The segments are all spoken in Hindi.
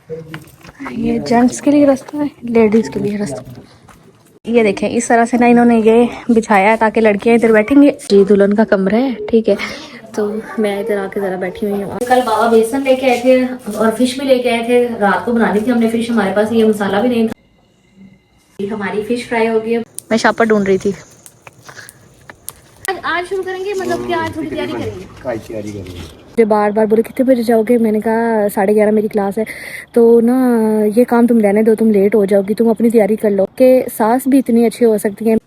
ये जेंट्स के लिए रास्ता है, लेडीज के लिए रास्ता। ये देखें इस तरह से ना इन्होंने ये बिछाया है ताकि लड़कियां इधर बैठेंगे। जी दुल्हन का कमरा है, ठीक है। तो मैं इधर आके जरा बैठी हुई हूँ। कल बाबा बेसन लेके आए थे और फिश भी लेके आए थे, रात को बनानी थी हमने फिश, हमारे पास ये मसाला भी नहीं था। हमारी फिश फ्राई हो गई। मैं शापर ढूंढ रही थी। आज शुरू करेंगे, मतलब कि आज थोड़ी तैयारी करेंगे। बार बार बोले कितने बजे जाओगे, मैंने कहा 11:30 मेरी क्लास है। तो ना ये काम तुम रहने दो, तुम लेट हो जाओगी, तुम अपनी तैयारी कर लो। कि सास भी इतनी अच्छी हो सकती है।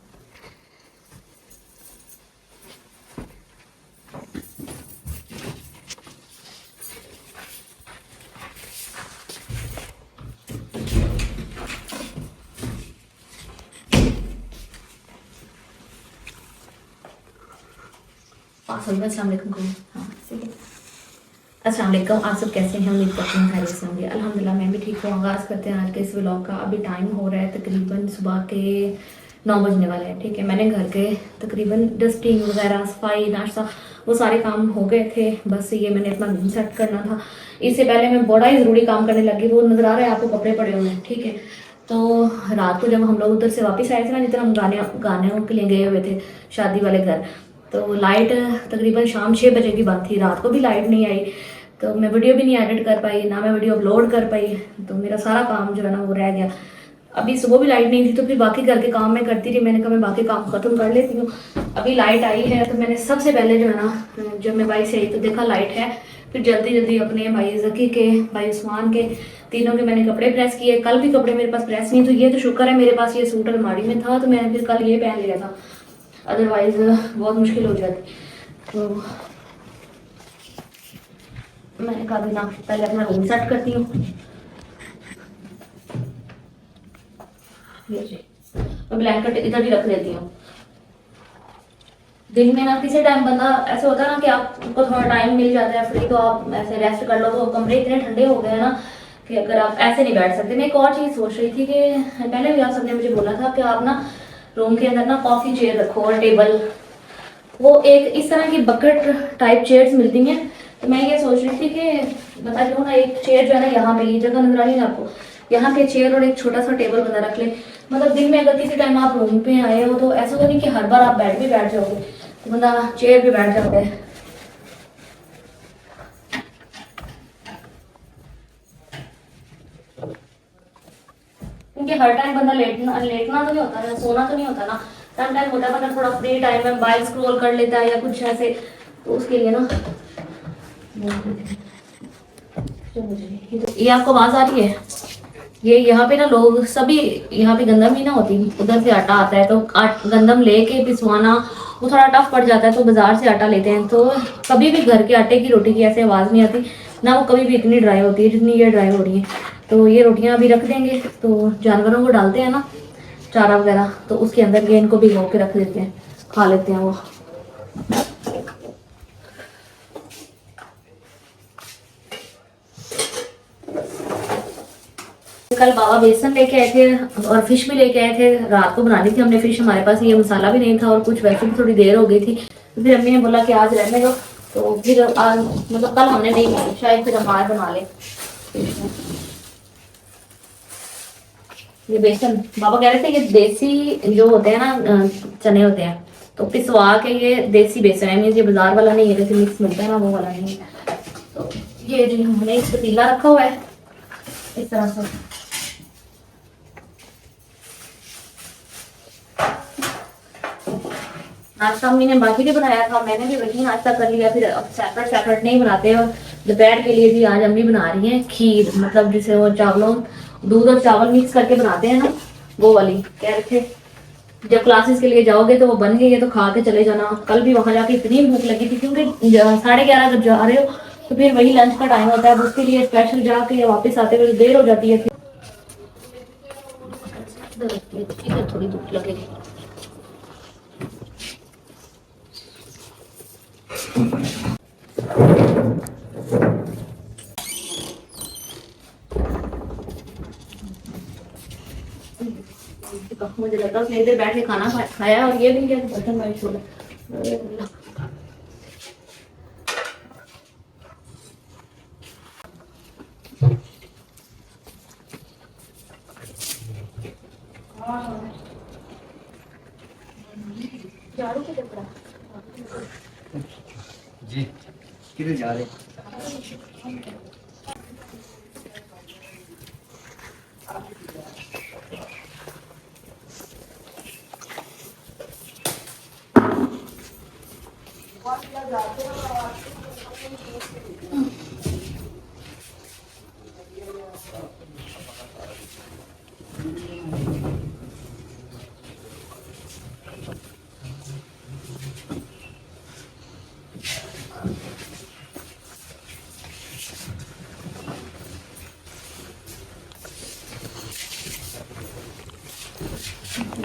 अस्सलाम वालेकुम, आप सब कैसे हैं? उम्मीद करते हैं खैरियत से होंगे। अल्हम्दुलिल्लाह मैं भी ठीक हूँ। आगाज़ करते हैं आज के इस व्लॉग का। अभी टाइम हो रहा है तकरीबन सुबह के 9 बजने वाले हैं, ठीक है। मैंने घर के तकरीबन डस्टिंग वगैरह, सफाई, नाश्ता, वो सारे काम हो गए थे। बस ये मैंने अपना रूम सेट करना था। इससे पहले मैं बड़ा ही ज़रूरी काम करने लगी। वो नज़र आ रहा है आपको, कपड़े पड़े हुए हैं, ठीक है। तो रात को जब हम लोग उधर से वापस आए थे ना, जिधर हम गाने के लिए गए हुए थे, शादी वाले घर, तो लाइट तकरीबन शाम 6 बजे की बात थी। रात को भी लाइट नहीं आई, तो मैं वीडियो भी नहीं एडिट कर पाई, ना मैं वीडियो अपलोड कर पाई। तो मेरा सारा काम जो है ना वो रह गया। अभी सुबह भी लाइट नहीं थी, तो फिर बाकी घर के काम मैं करती रही। मैंने कहा मैं बाकी काम खत्म कर लेती हूँ। अभी लाइट आई है, तो मैंने सबसे पहले जो है ना, जब मैं भाई से आई तो देखा लाइट है, फिर जल्दी जल्दी अपने भाई जकी के, भाई उस्मान के, तीनों के मैंने कपड़े प्रेस किए। कल भी कपड़े मेरे पास प्रेस नहीं, तो ये तो शुक्र है मेरे पास ये सूट अलमारी में था, तो मैंने फिर कल ये पहन लिया था, अदरवाइज बहुत मुश्किल हो जाती। तो मैंने कहा भी ना, पहले अपना रूम सेट करती हूँ। मैं ब्लैंकेट इधर ही रख लेती हूँ। दिन में ना किसी टाइम बंदा ऐसे होता है ना कि आपको थोड़ा टाइम मिल जाता है फ्री, तो आप ऐसे रेस्ट कर लो। तो कमरे इतने ठंडे हो गए हैं ना कि अगर आप ऐसे नहीं बैठ सकते। मैं एक और चीज़ सोच रही थी कि पहले भी आप सबने मुझे बोला था कि आप ना रूम के अंदर ना कॉफ़ी चेयर रखो और टेबल, वो एक इस तरह की बकेट टाइप चेयर्स मिलती हैं। तो मैं ये सोच रही थी कि बता रही हूँ ना, एक चेयर जो है ना यहाँ पे, ये जगह नजर आ रही है आपको, यहाँ पे चेयर और एक छोटा सा टेबल बना रख ले। मतलब दिन में अगर किसी टाइम आप रूम पे आए हो, तो ऐसा तो नहीं कि हर बार आप बेड पे बैठ जाओगे, तो बंदा चेयर पे बैठ जाता है। क्योंकि हर टाइम बंदा लेटना लेटना तो नहीं होता ना, सोना तो नहीं होता ना। टाइम टाइम होता है बंदा थोड़ा फ्री टाइम में मोबाइल स्क्रॉल कर लेता है या कुछ ऐसे, तो उसके लिए ना। ये आपको आवाज आ रही है? ये यहाँ पे ना लोग सभी, यहाँ पे गंदम ही ना होती, उधर से आटा आता है, तो गंदम लेके पिसवाना वो थोड़ा टफ पड़ जाता है, तो बाजार से आटा लेते हैं। तो कभी भी घर के आटे की रोटी की ऐसे आवाज़ नहीं आती ना, वो कभी भी इतनी ड्राई होती है जितनी ये ड्राई हो रही है। तो ये रोटियां अभी रख देंगे, तो जानवरों को डालते हैं ना चारा वगैरह, तो उसके अंदर ये इनको भिगो के रख देते हैं, खा लेते हैं वो। कल बाबा बेसन लेके आए थे और फिश भी लेके आए थे, रात को बनानी थी हमने फिश, हमारे पास ये मसाला भी नहीं था और कुछ वैसे भी थोड़ी देर हो गई थी। तो फिर अम्मी ने बोला कि आज रहने दो, तो फिर आज मतलब कल हमने नहीं बनाई, शायद फिर हम आज बना ले। ये बेसन बाबा कह रहे थे ये देसी जो होते हैं ना चने होते हैं, तो पिसवा के ये देसी बेसन है, मीन्स ये बाजार वाला नहीं है, जैसे मिक्स मिलता है ना वो वाला नहीं है। तो ये जो हमने एक पतीला रखा हुआ है इस तरह से, नाश्ता अम्मी ने बाकी भी बनाया था, मैंने भी वही नाश्ता कर लिया। फिर अब सेपरेट सेपरेट नहीं बनाते। और दोपहर के लिए भी आज अम्मी बना रही हैं खीर, मतलब जिसे वो चावलों, दूध और चावल मिक्स करके बनाते हैं ना, वो वाली। कह रहे थे जब क्लासेस के लिए जाओगे तो वो बन गई है, तो खा के चले जाना। कल भी वहां जाके इतनी भूख लगी थी, क्योंकि 11:30 जब जा रहे हो तो फिर वही लंच का टाइम होता है, उसके लिए स्पेशल जाके वापस आते हुए देर हो जाती है। फिर थोड़ी भूख लगेगी। मुझे लगा उसने इधर बैठ के खाना खाया और ये भी क्या बर्तन भाई छोड़ा। जी किधर जा रहे?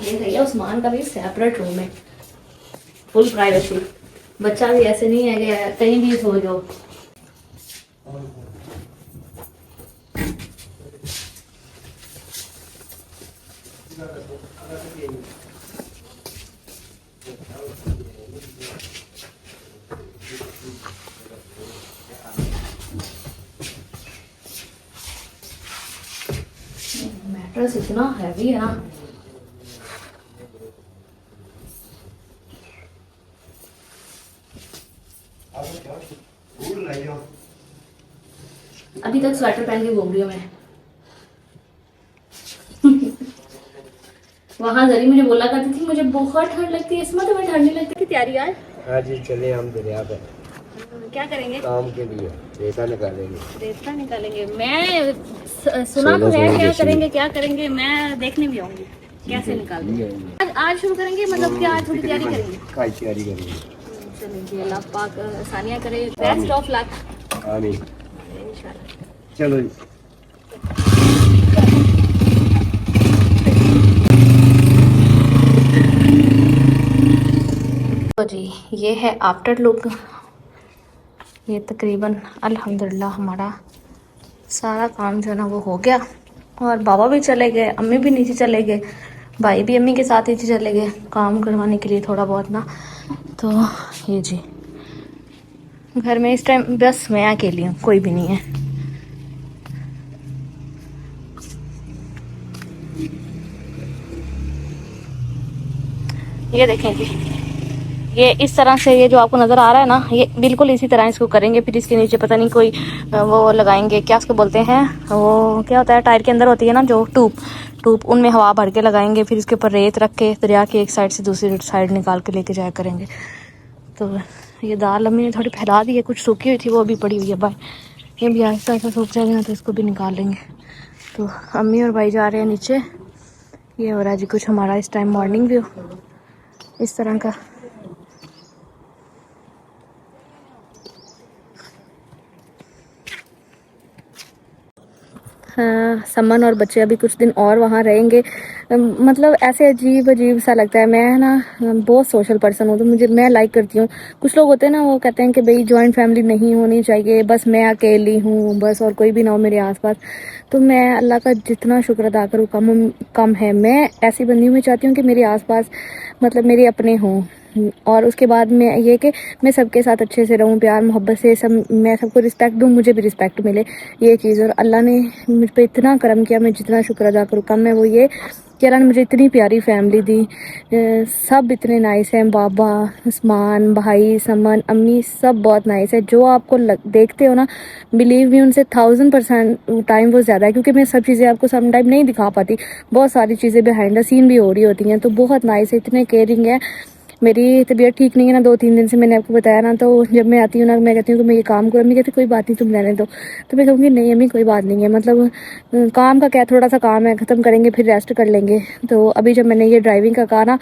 ये भैया उस्मान का भी सेपरेट रूम है, फुल प्राइवेसी। बच्चा भी ऐसे नहीं है कि कहीं भी सो जाओ। मैट्रेस इतना हैवी है ना, अभी तक स्वेटर पहन के घूम रही हूँ मैं। वहां जरी मुझे बोला करती थी मुझे बहुत ठंड लगती है, इसमें तुम्हें ठंड नहीं लगती। तैयारी आज? हाँ जी चले हम दरिया पे। क्या करेंगे? काम के लिए रेता निकालेंगे। रेता निकालेंगे? मैं सुना तो है क्या करेंगे क्या करेंगे, मैं देखने भी आऊंगी कैसे निकालेंगे। आज शुरू करेंगे, मतलब कि आज थोड़ी तैयारी करेंगे। काय तैयारी करेंगे। चलिए अल्लाह पाक आसानियां करे। Best of luck. आमीन। इंशाल्लाह। चलो जी। तो जी ये है आफ्टर लुक। ये तकरीबन अल्हम्दुलिल्लाह हमारा सारा काम जो है ना वो हो गया, और बाबा भी चले गए, अम्मी भी नीचे चले गए, भाई भी अम्मी के साथ नीचे चले गए काम करवाने के लिए थोड़ा बहुत ना। तो ये जी घर में इस टाइम बस मैं अकेली हूँ, कोई भी नहीं है। ये देखें जी, ये इस तरह से, ये जो आपको नज़र आ रहा है ना, ये बिल्कुल इसी तरह इसको करेंगे। फिर इसके नीचे पता नहीं कोई वो लगाएंगे, क्या उसको बोलते हैं, वो क्या होता है टायर के अंदर होती है ना जो ट्यूब, उनमें हवा भर के लगाएंगे। फिर इसके ऊपर रेत रख के दरिया की एक साइड से दूसरी साइड निकाल के लेके जाया करेंगे। तो ये दाल अम्मी ने थोड़ी फैला दी है, कुछ सूखी हुई थी वो अभी पड़ी हुई है। भाई ये भी आहिस्ता आहिस्ता सूख जाएगा ना तो इसको भी निकाल लेंगे। तो अम्मी और भाई जा रहे हैं नीचे। ये हो रहा है जी कुछ हमारा इस टाइम मॉर्निंग व्यू इस तरह का। हाँ, समन और बच्चे अभी कुछ दिन और वहाँ रहेंगे। मतलब ऐसे अजीब अजीब सा लगता है। मैं ना बहुत सोशल पर्सन हूँ, तो मैं लाइक करती हूँ। कुछ लोग होते हैं ना, वो कहते हैं कि भाई जॉइंट फैमिली नहीं होनी चाहिए, बस मैं अकेली हूँ बस, और कोई भी ना हो मेरे आसपास। तो मैं अल्लाह का जितना शुक्र अदा करूँ कम है। मैं ऐसी बंदी हूँ, मैं चाहती हूँ कि मेरे आसपास मतलब मेरे अपने हों, और उसके बाद मैं ये कि मैं सबके साथ अच्छे से रहूं, प्यार मोहब्बत से, सब मैं सबको रिस्पेक्ट दूं, मुझे भी रिस्पेक्ट मिले, ये चीज़। और अल्लाह ने मुझ पे इतना करम किया, मैं जितना शुक्र अदा करूँ कम है। वो ये कि अल्लाह ने मुझे इतनी प्यारी फैमिली दी। सब इतने नाइस हैं, बाबा, उस्मान, भाई, समन, अम्मी, सब बहुत नाइस है। जो आपको देखते हो ना, बिलीव मी, उनसे 1000% टाइम वो ज़्यादा है, क्योंकि मैं सब चीज़ें आपको सम टाइम नहीं दिखा पाती। बहुत सारी चीज़ें बिहाइंड द सीन भी हो रही होती हैं। तो बहुत नाइस है, इतने केयरिंग है। मेरी तबीयत ठीक नहीं है ना 2-3 दिन से, मैंने आपको बताया ना। तो जब मैं आती हूँ ना, मैं कहती हूँ कि मैं ये काम करूँ, अम्मी कहती कोई बात नहीं तुम रहने दो। तो मैं कहूँगी नहीं अम्मी कोई बात नहीं है, मतलब काम का क्या, थोड़ा सा काम है, ख़त्म करेंगे फिर रेस्ट कर लेंगे। तो अभी जब मैंने ये ड्राइविंग का कहा ना,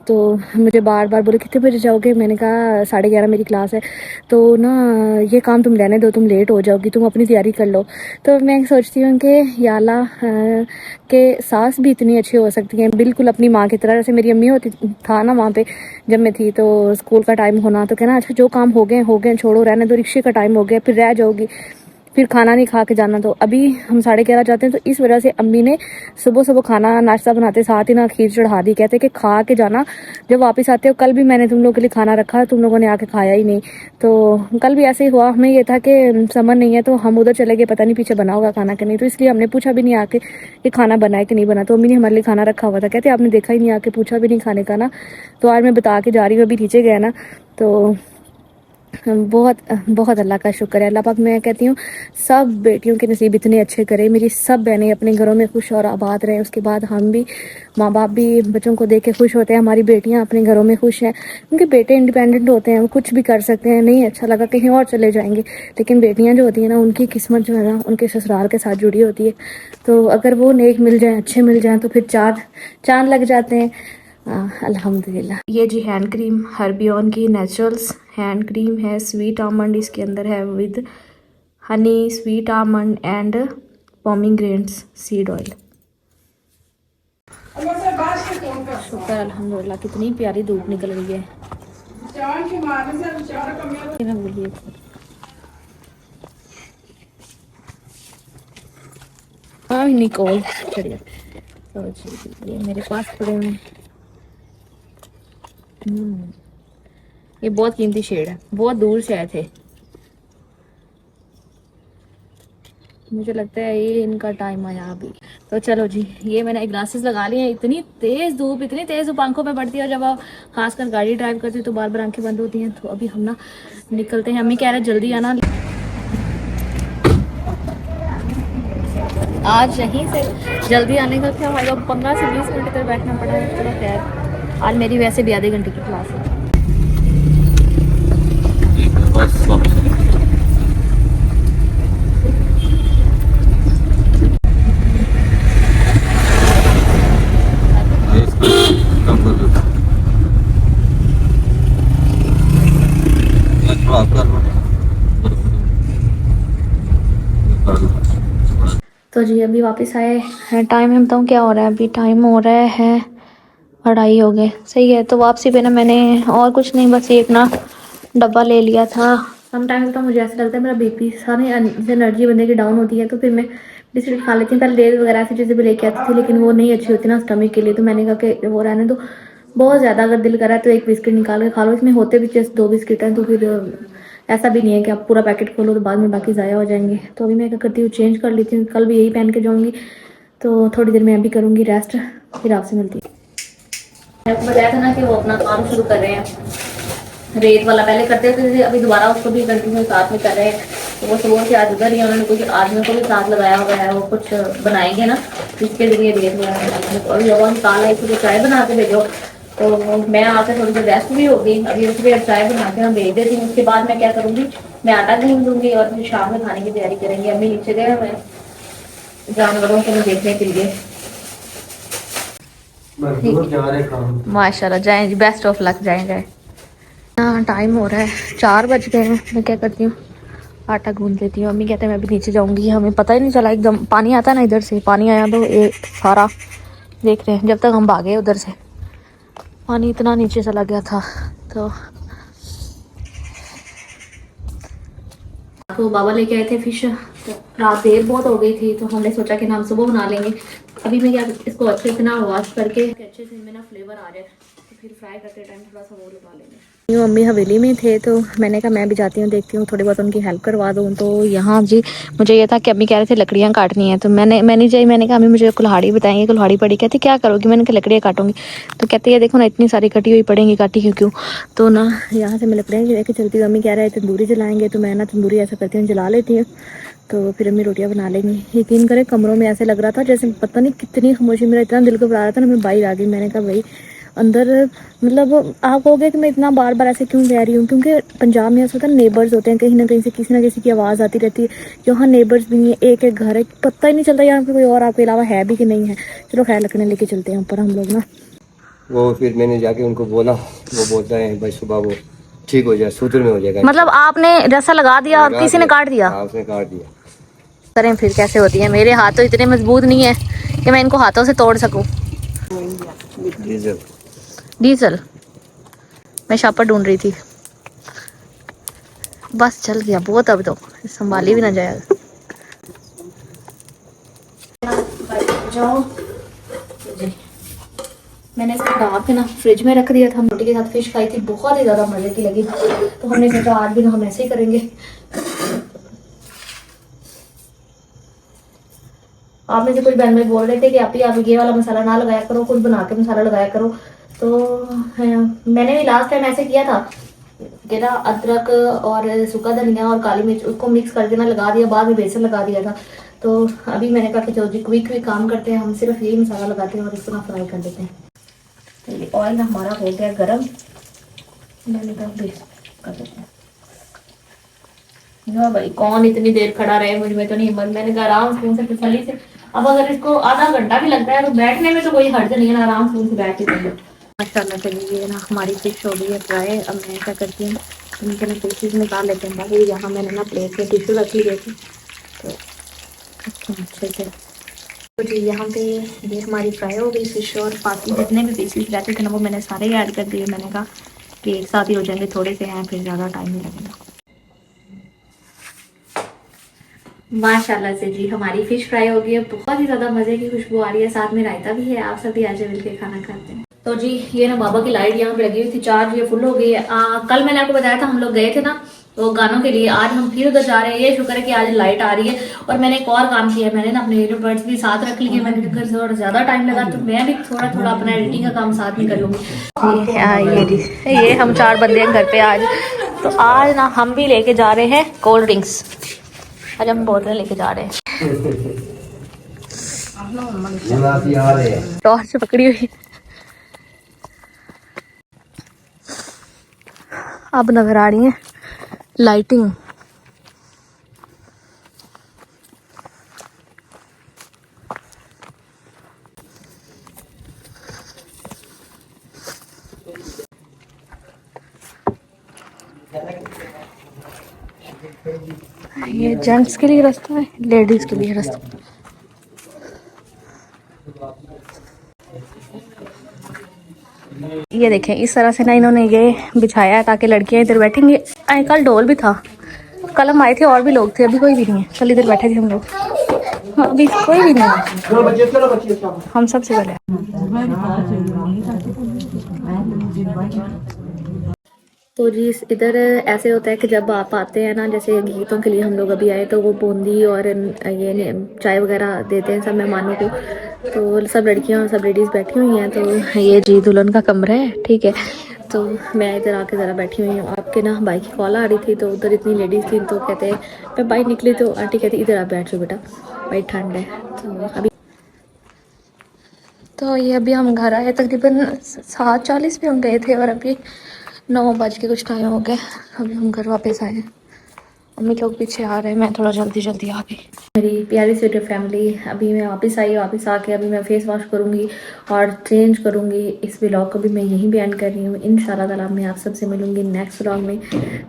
तो मुझे बार बार बोले कितने बजे जाओगे, मैंने कहा 11:30 मेरी क्लास है। तो ना ये काम तुम रहने दो, तुम लेट हो जाओगी, तुम अपनी तैयारी कर लो। तो मैं सोचती हूँ कि या अल्लाह के सास भी इतनी अच्छी हो सकती हैं, बिल्कुल अपनी माँ की तरह। जैसे मेरी अम्मी होती था ना वहाँ पे जब मैं थी, तो स्कूल का टाइम होना तो कहना अच्छा जो काम हो गए छोड़ो, रहने दो, रिक्शे का टाइम हो गया फिर रह जाओगी। फिर खाना नहीं खा के जाना। तो अभी हम 11:30 जाते हैं, तो इस वजह से अम्मी ने सुबह सुबह खाना नाश्ता बनाते साथ ही ना खीर चढ़ा दी। कहते कि खा के जाना जब वापस आते हो। कल भी मैंने तुम लोगों के लिए खाना रखा, तुम लोगों ने आके खाया ही नहीं। तो कल भी ऐसे ही हुआ। हमें ये था कि समझ नहीं है, तो हम उधर चले गए, पता नहीं पीछे बना होगा खाना कि नहीं, तो इसलिए हमने पूछा भी नहीं आके कि खाना बना है कि नहीं बना। तो अम्मी ने हमारे लिए खाना रखा हुआ था। कहते आपने देखा ही नहीं, आके पूछा भी नहीं खाने का ना। तो आज मैं बता के जा रही हूँ, अभी नीचे गया ना, तो बहुत बहुत अल्लाह का शुक्र है। अल्लाह पाक, मैं कहती हूँ सब बेटियों के नसीब इतने अच्छे करे, मेरी सब बहनें अपने घरों में खुश और आबाद रहें। उसके बाद हम भी, माँ बाप भी बच्चों को देख के खुश होते हैं, हमारी बेटियाँ अपने घरों में खुश हैं। क्योंकि बेटे इंडिपेंडेंट होते हैं, वो कुछ भी कर सकते हैं, नहीं अच्छा लगा कहीं और चले जाएंगे। लेकिन बेटियाँ जो होती हैं ना, उनकी किस्मत जो है ना, उनके ससुराल के साथ जुड़ी होती है। तो अगर वो नेक मिल जाएँ, अच्छे मिल जाएँ, तो फिर चाँद लग जाते हैं। अल्हम्दुलिल्लाह। ये जी हैंड क्रीम हर्बियन की नेचुरल्स हैंड क्रीम है, स्वीट आमंड इसके अंदर है with honey, sweet almond and pomegranates seed oil. शुक्र अल्हम्दुलिल्लाह, कितनी प्यारी धूप निकल रही है। बोलिए हाँ निकोल, चलिए तो जी ये मेरे पास पड़े हुए। ये बहुत कीमती शेड है, बहुत दूर से आए थे। मुझे लगता है ये इनका टाइम आया अभी। तो चलो जी, ये मैंने ग्लासेस लगा लिए हैं। इतनी तेज़ धूप आंखों में पड़ती है, और जब आप खासकर गाड़ी ड्राइव करते हो तो बार बार आंखें बंद होती हैं। तो अभी हम ना निकलते हैं। अम्मी कह रहे हैं जल्दी आना। आज यहीं से जल्दी आने का क्या होगा, 15 से 20 मिनट तक बैठना पड़ा है। चलो खैर, आज मेरी वैसे भी आधे घंटे की क्लास है। तो जी अभी वापस आए हैं। टाइम मैं बताऊँ क्या हो रहा है, अभी टाइम हो रहा है 2:30 हो गए। सही है। तो वापसी पे ना मैंने और कुछ नहीं, बस एक ना डब्बा ले लिया था। सम टाइम तो मुझे ऐसा लगता है मेरा बीपी सारी एनर्जी बंदे की डाउन होती है, तो फिर मैं बिस्किट खा लेती हूँ। पहले डेल वगैरह ऐसी चीज़ें भी लेके आती थी, लेकिन वो नहीं अच्छी होती ना स्टमक के लिए। तो मैंने कहा कि वो रहने दो, बहुत ज़्यादा अगर दिल करा तो एक बिस्किट निकाल के खा लो। इसमें होते भी जस्ट 2 बिस्किट हैं, तो फिर ऐसा भी नहीं है कि आप पूरा पैकेट खोलो तो बाद में बाकी ज़ाया हो जाएंगे। तो अभी मैं क्या करती हूँ, चेंज कर लेती हूँ। कल भी यही पहन के जाऊँगी, तो थोड़ी देर मैं भी करूँगी रेस्ट, फिर आपसे मिलती हूँ। आपको बताया था ना कि वो अपना काम शुरू कर रहे हैं, रेत वाला पहले करते थे, अभी दोबारा उसको भी कंटिन्यू साथ में कर रहे हैं। तो वो सुबह से आज उधर ही, उन्होंने कुछ आदमियों को भी साथ लगाया हुआ है, वो कुछ बनाएंगे ना जिसके जरिए रेत वगैरह। और लोगों ने कहा है कि चाय बना के भेजो, तो मैं आकर थोड़ी देर रेस्ट भी होगी। अभी उसके चाय बना के हम भेज देती हूँ। उसके बाद मैं क्या करूँगी, मैं आटा गूंद दूँगी और फिर शाम में खाने की तैयारी करेंगे। अभी नीचे गए हुए जानवरों को देखने के लिए। माशाल्लाह, जाएं जी, बेस्ट ऑफ लक, जाएं। हाँ टाइम हो रहा है, 4 बज गए हैं। मैं क्या करती हूँ, आटा गूंद लेती हूँ। अम्मी कहते हैं मैं भी नीचे जाऊँगी। हमें पता ही नहीं चला, एकदम पानी आता है ना, इधर से पानी आया तो ये सारा देख रहे हैं। जब तक हम भागे उधर से पानी इतना नीचे चला गया था। तो बाबा लेके आए थे फिश, तो रात देर बहुत हो गई थी, तो हमने सोचा कि हम सुबह बना लेंगे। अभी मैं क्या इसको अच्छे से ना वॉश करके अच्छे से इनमें ना फ्लेवर आ जाए, तो फिर फ्राई करते टाइम थोड़ा सा वो लगा लेंगे। मम्मी हवेली में थे, तो मैंने कहा मैं भी जाती हूँ, देखती हूँ थोड़ी बहुत उनकी हेल्प करवा दूँ। तो यहाँ जी मुझे ये था कि अम्मी कह रहे थे लकड़ियाँ काटनी है, तो मैंने जाई, मैंने कहा अम्मी मुझे कुल्हाड़ी बताएंगे, कुल्हाड़ी पड़ी। कहती क्या करोगी, मैंने कहा लकड़ियाँ काटूंगी। तो कहती है देखो ना इतनी सारी कटी हुई पड़ेंगी, काटी क्यों। तो ना यहाँ से मैं लकड़ियाँ लेके चलती हूँ। अम्मी कह रहे हैं तंदूरी जलाएंगे, तो मैं ना तंदूरी ऐसा करती हूँ जला लेती हूँ, तो फिर अम्मी रोटियां बना लेंगी। यकीन करें कमरों में ऐसे लग रहा था जैसे पता नहीं कितनी खामोशी, मेरा इतना दिल घबरा रहा था ना, मैं बाहर आ गई। मैंने कहा भाई अंदर, मतलब आप कहोगे कि मैं इतना बार बार ऐसे क्यों कह रही हूँ, क्योंकि पंजाब में ऐसा होता है नेबर्स होते हैं, कहीं ना कहीं से किसी ना किसी की आवाज़ आती रहती है। यहाँ नेबर्स भी नहीं है, एक एक घर है, पता ही नहीं चलता यहाँ पे कोई और आपके अलावा है भी कि नहीं है। चलो खैर लकड़ियाँ लेके चलते हैं ऊपर हम लोग ना। वो फिर मैंने जाके उनको बोला, वो बोलता है भाई सुबह वो ठीक हो जाए, सूत्र में हो जाएगा। मतलब आपने रस्सा लगा दिया और किसी ने काट दिया? उसने काट दिया। करें फिर कैसे होती है, मेरे हाथ तो इतने मजबूत नहीं है कि मैं इनको हाथों से तोड़ सकूं। डीजल मैं शापर ढूंढ रही थी, बस चल गया बहुत, अब तो संभाली भी ना जाएगा। जाओ जी। मैंने इसको ढाक के ना फ्रिज में रख दिया था। हम रोटी के साथ फिश खाई थी, बहुत ही ज़्यादा मज़े की लगी, तो हमने सोचा आज भी हम ऐसे ही करेंगे। आप में से कुछ बहन भाई बोल रहे थे कि आप ये वाला मसाला ना लगाया करो, कुछ बना के मसाला लगाया करो। तो मैंने भी लास्ट टाइम ऐसे किया था कि ना अदरक और सूखा धनिया और काली मिर्च उसको मिक्स करके ना लगा दिया, बाद में बेसन लगा दिया था। तो अभी मैंने कहा कि चलो जी क्विक काम करते हैं, हम सिर्फ यही मसाला लगाते हैं और इसको ना फ्राई कर देते हैं। तो ये ऑयल हमारा हो गया गरम, मैंने कहा बेस कर देते हैं। ना भाई कौन इतनी देर खड़ा रहे, मुझ में तो नहीं हिम्मत। मैंने कहा आराम से तसल्ली से, अब अगर इसको आधा घंटा भी लगता है तो बैठने में तो कोई हर्ज नहीं है ना, आराम से बैठ के कर लो। माशाल्लाह चलिए ये ना हमारी फिश हो गई है फ्राई। अब मैं क्या करती हूँ, इनके ना पीसेस निकाल लेते हैं बाकी। यहाँ मैंने ना प्लेट में टिश्यू रख लिए थे तो अच्छे से। तो जी यहाँ पे ये हमारी फ्राई हो गई फिश, और बाकी जितने भी पीसेस रहते थे ना वो मैंने सारे ही ऐड कर दिए। मैंने कहा कि एक साथ ही हो जाएंगे, थोड़े से हैं फिर ज़्यादा टाइम नहीं लगेगा। माशाल्लाह से जी हमारी फिश फ्राई हो गई है, बहुत ही ज़्यादा मज़े की खुशबू आ रही है, साथ में रायता भी है। आप सभी आज मिलकर खाना खाते हैं। तो जी ये ना बाबा की लाइट यहाँ पे लगी हुई थी, चार्ज ये फुल हो गई है। कल मैंने आपको बताया था हम लोग गए थे ना तो गानों के लिए, आज हम फिर उधर जा रहे हैं। ये शुक्र है कि आज लाइट आ रही है। और मैंने एक और काम किया है, मैंने ना अपने ईयरबड्स भी साथ रख लिए। मैंने घर से थोड़ा ज़्यादा टाइम लगा तो मैं भी थोड़ा थोड़ा अपना एडिटिंग का काम साथ में कर लूँगी। ये हम 4 बंदे हैं घर पे आज। तो आज ना हम भी लेके जा रहे हैं कोल्ड ड्रिंक्स। आज हम बोतलें लेके जा रहे हैं। टॉर्च पकड़ी हुई, अब नजर आ रही है लाइटिंग। ये जेंट्स के लिए रास्ता है, लेडीज के लिए रास्ता। ये देखें इस तरह से ना इन्होंने ये बिछाया है ताकि लड़कियां इधर बैठेंगी। कल ढोल भी था, कल हम आए थे और भी लोग थे, अभी कोई भी नहीं है। कल इधर बैठे थे हम लोग, अभी कोई भी नहीं है। हम सबसे पहले तो जी इधर ऐसे होता है कि जब आप आते हैं ना, जैसे गीतों के लिए हम लोग अभी आए तो वो बूंदी और ये चाय वगैरह देते हैं सब मेहमानों को। तो सब लड़कियां और सब लेडीज़ बैठी हुई हैं। तो ये जी दुल्हन का कमरा है, ठीक है। तो मैं इधर आके ज़रा बैठी हुई हूँ। आपके ना भाई की कॉल आ रही थी तो उधर इतनी लेडीज़ थी, तो कहते मैं बाहर निकली तो आंटी कहती इधर आप बैठ जाओ बेटा, भाई ठंड है। तो अभी तो ये अभी हम घर आए तकरीबन 7:40 पे हम गए थे और अभी 9 बज के कुछ टाइम हो गया। अभी हम घर वापस आए हैं, मम्मी लोग पीछे आ रहे हैं, मैं थोड़ा जल्दी आ गई। मेरी प्यारी सी फैमिली, अभी मैं वापस आई। वापस आके अभी मैं फेस वॉश करूँगी और चेंज करूँगी। इस व्लॉग को भी मैं यहीं पे एंड कर रही हूँ। इंशाल्लाह ताला मैं आप सबसे मिलूंगी नेक्स्ट व्लॉग में।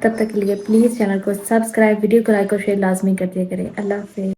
तब तक के लिए प्लीज़ चैनल को सब्सक्राइब, वीडियो को लाइक और शेयर लाजमी कर दिया करें। अल्लाह हाफिज़।